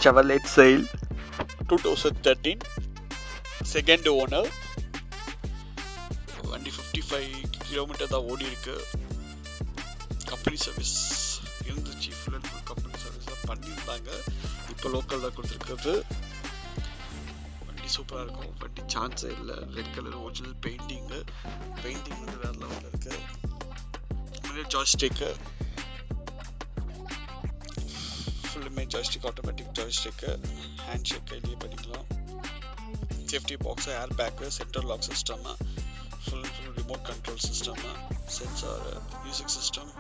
Chevrolet Sail 2013 second owner. வண்டி 55 kilometre தான் ஓடி இருக்கு. கம்பெனி சர்வீஸ் இருந்துச்சு, full and full company service தான் பண்ணியிருந்தாங்க. இப்போ லோக்கல் தான் கொடுத்துருக்குது. வண்டி சூப்பராக இருக்கும். வண்டி சான்ஸே இல்லை. ரெட் கலர் ஒரிஜினல் பெயிண்டிங் வந்து வேறு லெவலில் இருக்கு. ஜாய்ஸ்டிக்கு ஃபுல்லுமே joystick, automatic joystick, hand shake கையிலேயே பண்ணிக்கலாம். Safety box, air bag, center lock system, full remote control system, sensor, music system,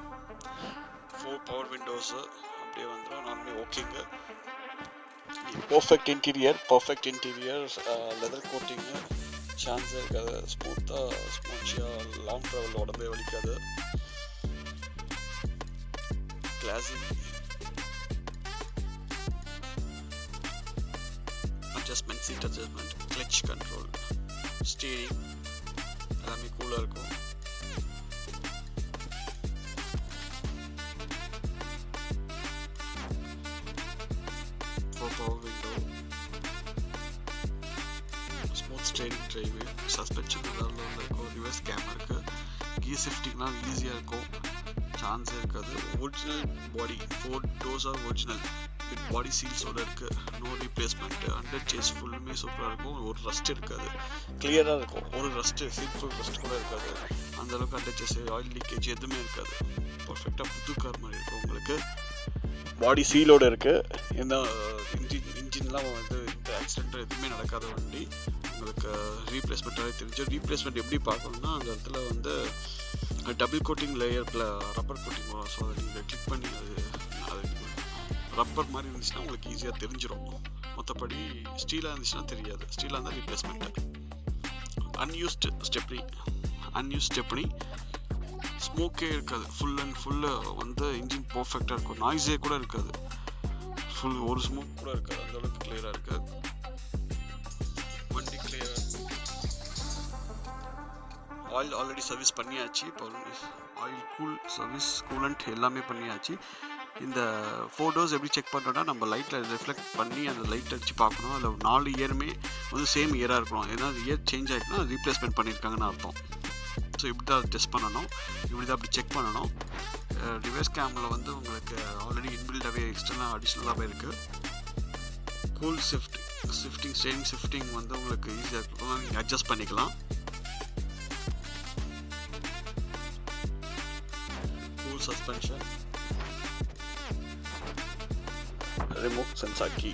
4 power windows அப்படியே வந்துடும். நார்மலி ஓகேங்க. பர்ஃபெக்ட் இன்டீரியர், லெதர் கோட்டிங்கு, சான்ஸே இருக்காது. ஸ்மூச்சியாக லாங் ட்ராவல் உடம்பே வலிக்காது. Classic adjustment, seat adjustment, clutch control, steering எல்லாமே கூலாக இருக்கும். Power window, smooth steering drive, suspension நல்லா இருக்கும். ரிவர்ஸ் கேமரா இருக்கு. கீர் ஷிஃப்டிங்லாம் ஈஸியாக இருக்கும். சான்ஸே இருக்காது. Original body, 4 doors are original with body சீல்ஸோட இருக்கு. No replacement. அண்டர் சேஸ் ஃபுல்லுமே சூப்பராக இருக்கும். ஒரு ரஸ்ட் இருக்காது, கிளியராக இருக்கும். ஒரு ரஸ்ட், சிம்பிள் ரஸ்ட் கூட இருக்காது. அந்தளவுக்கு அண்டர் சேஸ், ஆயில் லீக்கேஜ் எதுவுமே இருக்காது. பர்ஃபெக்டாக புது கார் மாதிரி இருக்கும். உங்களுக்கு பாடி சீலோடு இருக்கு. இந்த இன்ஜின்லாம் வந்து இந்த ஆக்சிடென்ட் எதுவுமே நடக்காத வண்டி. உங்களுக்கு ரீப்ளேஸ்மெண்ட்டாகவே தெரிஞ்சு. ரீப்ளேஸ்மெண்ட் எப்படி பார்க்கணும்னா, அந்த இடத்துல வந்து டபுள் கோட்டிங் லேயரில் ரப்பர் கோட்டிங் வரும். ஸோ அதை நீங்கள் கிளிக் பண்ணி அது ரப்பர் மாதிரி இருந்துச்சுன்னா உங்களுக்கு ஈஸியாக தெரிஞ்சிடும். மற்றபடி ஸ்டீலாக இருந்துச்சுன்னா தெரியாது. ஸ்டீலாக இருந்தால் ரீப்ளேஸ்மெண்ட்டு. அன்யூஸ்டு ஸ்டெப்னி, ஸ்மோக்கே இருக்காது. ஃபுல் அண்ட் ஃபுல்லு வந்து இன்ஜின் பர்ஃபெக்டாக இருக்கும். நாய்ஸே கூட இருக்காது. ஃபுல் ஒரு ஸ்மோக் கூட இருக்காது. அந்தளவுக்கு கிளியராக இருக்காது. வண்டி கிளியராக இருக்கும். ஆயில் ஆல்ரெடி சர்வீஸ் பண்ணியாச்சு. இப்போ ஆயில் சர்வீஸ், கூலண்ட் எல்லாமே பண்ணியாச்சு. இந்த 4 doors எப்படி செக் பண்ணுறோன்னா, நம்ம லைட்டில் ரிஃப்ளெக்ட் பண்ணி அந்த லைட் அடித்து பார்க்கணும். அதில் 4 இயருமே வந்து சேம் இயராக இருக்கணும். ஏன்னா இயர் சேஞ்ச் ஆகிட்டுனா ரீப்ளேஸ்மெண்ட் பண்ணியிருக்காங்கன்னு அர்த்தம். ஸோ இப்படி தான் டெஸ்ட் பண்ணணும். இப்படி தான் அப்படி செக் பண்ணணும். ரிவர்ஸ் கேமரில் வந்து உங்களுக்கு ஆல்ரெடி இன்பில்டாகவே எக்ஸ்டர்னலாக அடிஷ்னலாகவே இருக்குது. கூல் ஷிஃப்டிங், ஸ்டேரிங் ஷிஃப்டிங் வந்து உங்களுக்கு ஈஸியாக இருக்கும். நீங்கள் அட்ஜஸ்ட் பண்ணிக்கலாம். Suspension, remote sensor key,